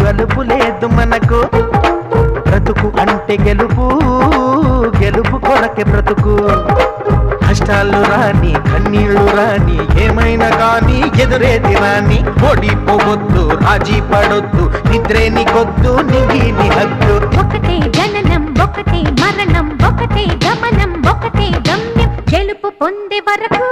అలుపు లేదు మనకు, బ్రతుకు అంటే గెలుపు, గెలుపు కొరకే బ్రతుకు. కష్టాలు రాని కన్నీళ్లు రాని ఏమైనా కానీ ఎదురేది రాని, ఓడిపోవద్దు రాజీ పడొద్దు, నిద్రేని కొద్దు నిగిని హద్దు. ఒకటే జననం ఒకటే మరణం ఒకటే గమనం ఒకటే గమ్యం, గెలుపు పొందే వరకు